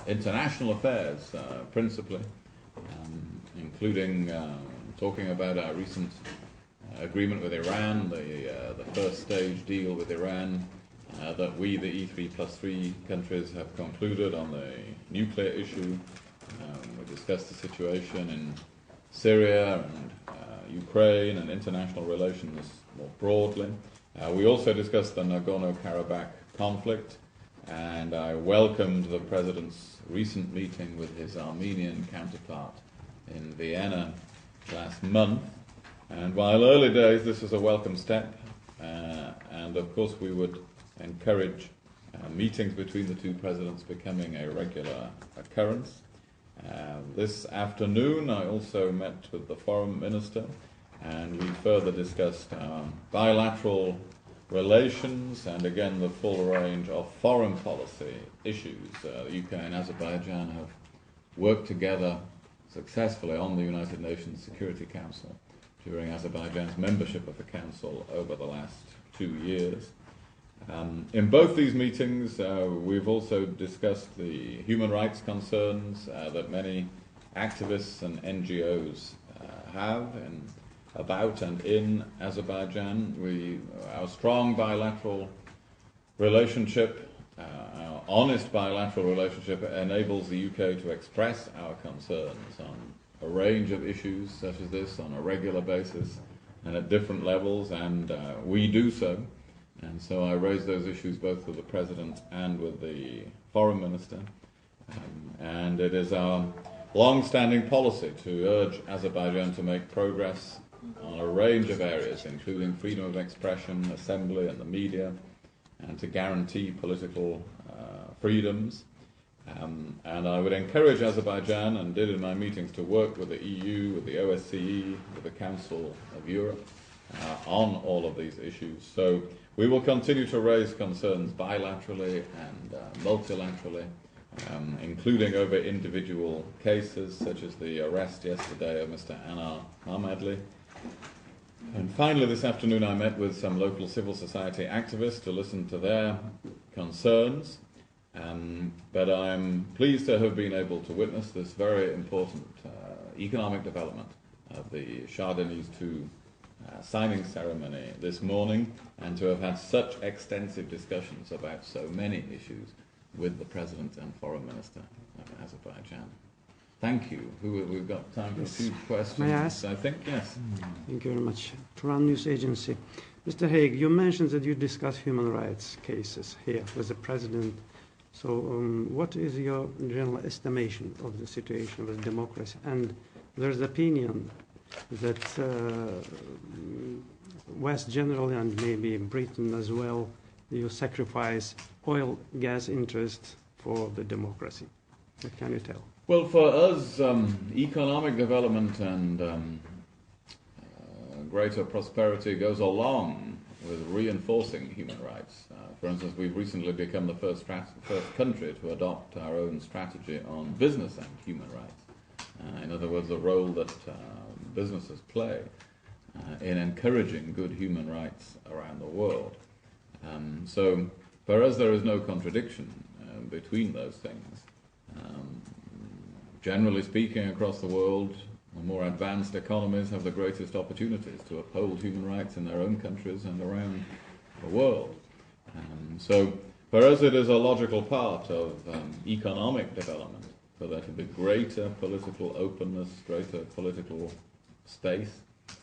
international affairs, principally, including talking about our recent agreement with Iran, the first stage deal with Iran that we, the E3+3 countries, have concluded on the nuclear issue. We discussed the situation in Syria and Ukraine and international relations more broadly. We also discussed the Nagorno-Karabakh conflict, and I welcomed the President's recent meeting with his Armenian counterpart in Vienna last month. And while early days, this was a welcome step, and of course we would encourage meetings between the two presidents becoming a regular occurrence. This afternoon I also met with the foreign minister, and we further discussed bilateral relations and again the full range of foreign policy issues. The UK and Azerbaijan have worked together successfully on the United Nations Security Council during Azerbaijan's membership of the Council over the last 2 years. In both these meetings, we've also discussed the human rights concerns that many activists and NGOs have about and in Azerbaijan. Our strong bilateral relationship, our honest bilateral relationship, enables the UK to express our concerns on a range of issues such as this on a regular basis and at different levels, and we do so. And so I raised those issues both with the President and with the Foreign Minister. And it is our long-standing policy to urge Azerbaijan to make progress on a range of areas, including freedom of expression, assembly and the media, and to guarantee political freedoms. And I would encourage Azerbaijan, and did in my meetings, to work with the EU, with the OSCE, with the Council of Europe on all of these issues. So we will continue to raise concerns bilaterally and multilaterally, including over individual cases, such as the arrest yesterday of Mr. Anar Ahmadli. And finally, this afternoon I met with some local civil society activists to listen to their concerns. But I'm pleased to have been able to witness this very important economic development of the Shah Deniz II signing ceremony this morning, and to have had such extensive discussions about so many issues with the President and Foreign Minister of Azerbaijan. Thank you. We've got time for a few questions. May I ask? I think, yes. Thank you very much. Turan News Agency. Mr. Heyg, you mentioned that you discuss human rights cases here with the President. So what is your general estimation of the situation with democracy? And there's opinion that West generally, and maybe Britain as well, you sacrifice oil, gas interests for the democracy. What can you tell? Well, for us, economic development and greater prosperity goes along with reinforcing human rights. For instance, we've recently become the first country to adopt our own strategy on business and human rights. In other words, the role that businesses play in encouraging good human rights around the world. So for us, there is no contradiction between those things. Generally speaking, across the world, the more advanced economies have the greatest opportunities to uphold human rights in their own countries and around the world. So for us, it is a logical part of economic development for there to be greater political openness, greater political space,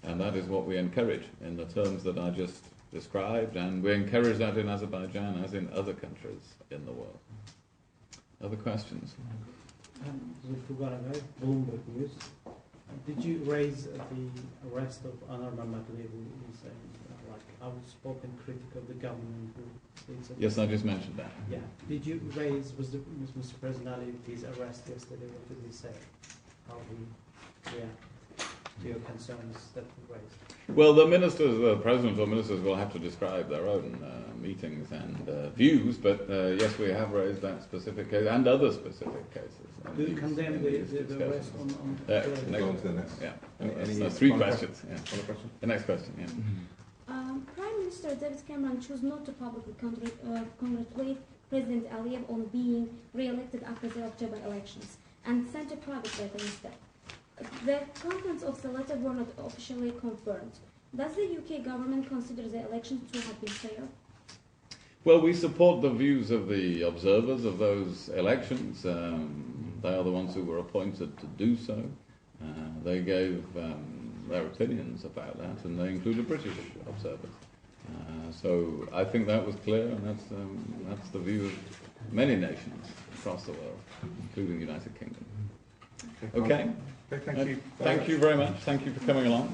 and that is what we encourage in the terms that I just described, and we encourage that in Azerbaijan as in other countries in the world. Other questions? Bloomberg News. Did you raise the arrest of Anar Ahmadli, who is outspoken critic of the government? Yes, I just mentioned that. Yeah. Did you raise, was Mr. Personality's arrest yesterday, what did he say? How he reacted to your concerns that were raised? Well, the ministers, the president or ministers will have to describe their own meetings and views, but yes, we have raised that specific case and other specific cases. Do you condemn the arrest on next? Yeah. Three questions. Yeah. Question? The next question, yeah. Prime Minister David Cameron chose not to publicly congratulate President Aliyev on being re-elected after the October elections, and sent a private letter instead. The contents of the letter were not officially confirmed. Does the UK government consider the elections to have been fair? Well, we support the views of the observers of those elections. They are the ones who were appointed to do so. They gave their opinions about that, and they included British observers. So I think that was clear, and that's the view of many nations across the world, including the United Kingdom. Okay. Thank you. Thank you very much. Thank you for coming along.